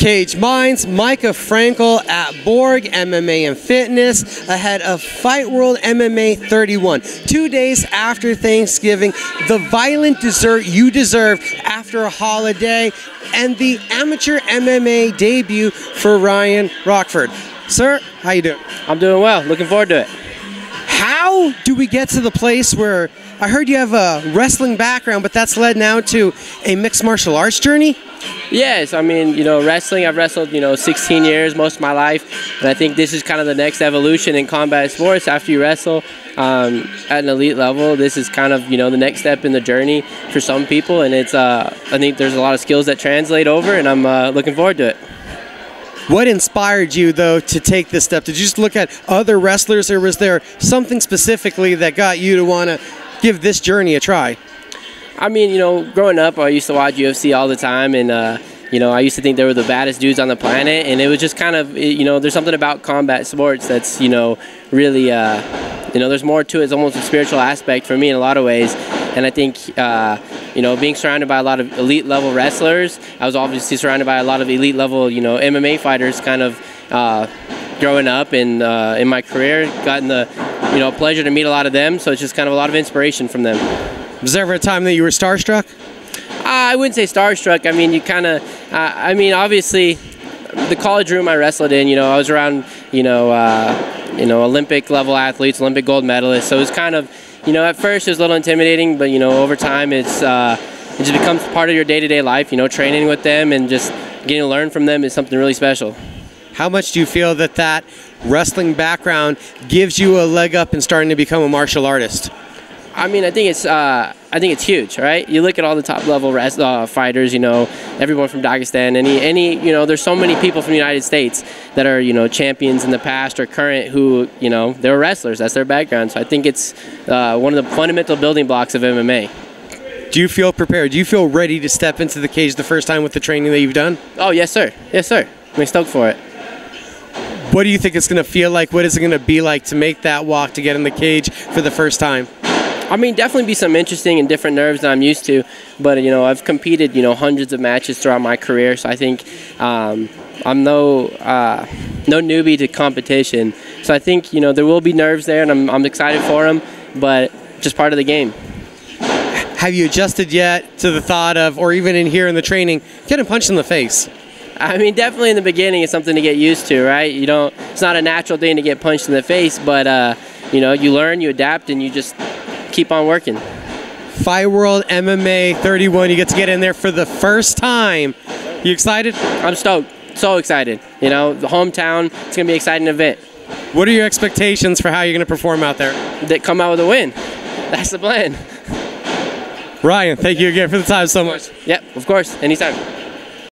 Cage Minds, Micah Frankel at Borg MMA and Fitness ahead of Fightworld MMA 31. 2 days after Thanksgiving, the violent dessert you deserve after a holiday, and the amateur MMA debut for Ryan Rochford. Sir, how you doing? I'm doing well. Looking forward to it. How do we get to the place where I heard you have a wrestling background, but that's led now to a mixed martial arts journey? Yes, I mean, wrestling, I've wrestled, 16 years, most of my life, and I think this is kind of the next evolution in combat sports. After you wrestle at an elite level, this is kind of, the next step in the journey for some people, and it's, I think there's a lot of skills that translate over, and I'm looking forward to it. What inspired you, though, to take this step? Did you just look at other wrestlers, or was there something specifically that got you to want to give this journey a try? I mean, growing up, I used to watch UFC all the time, and, I used to think they were the baddest dudes on the planet, and it was just kind of, there's something about combat sports that's, really, there's more to it. It's almost a spiritual aspect for me in a lot of ways, and I think, being surrounded by a lot of elite level wrestlers, I was obviously surrounded by a lot of elite level, MMA fighters kind of growing up, and in my career, gotten the, pleasure to meet a lot of them, so it's just kind of a lot of inspiration from them. Was there ever a time that you were starstruck? I wouldn't say starstruck. I mean, you kind of, obviously, the college room I wrestled in, I was around, Olympic level athletes, Olympic gold medalists. So it was kind of, at first it was a little intimidating, but, over time it just becomes part of your day-to-day life, training with them and just getting to learn from them is something really special. How much do you feel that wrestling background gives you a leg up in starting to become a martial artist? I mean, I think it's huge, right? You look at all the top level fighters, everyone from Dagestan, there's so many people from the United States that are, champions in the past or current who, they're wrestlers. That's their background. So I think it's one of the fundamental building blocks of MMA. Do you feel prepared? Do you feel ready to step into the cage the first time with the training that you've done? Oh, yes, sir. Yes, sir. I'm stoked for it. What do you think it's going to feel like? What is it going to be like to make that walk to get in the cage for the first time? I mean, definitely be some interesting and different nerves than I'm used to, but I've competed hundreds of matches throughout my career, so I think I'm no newbie to competition. So I think there will be nerves there, and I'm excited for them, but just part of the game. Have you adjusted yet to the thought of, or even in here in the training, getting punched in the face? I mean, definitely in the beginning, it's something to get used to, right? It's not a natural thing to get punched in the face, but you learn, you adapt, and you just keep on working. Fightworld MMA 31, you get to get in there for the first time. You excited? I'm stoked. So excited. The hometown, it's going to be an exciting event. What are your expectations for how you're going to perform out there? That come out with a win. That's the plan. Ryan, thank you again for the time so much. Yep, of course. Anytime.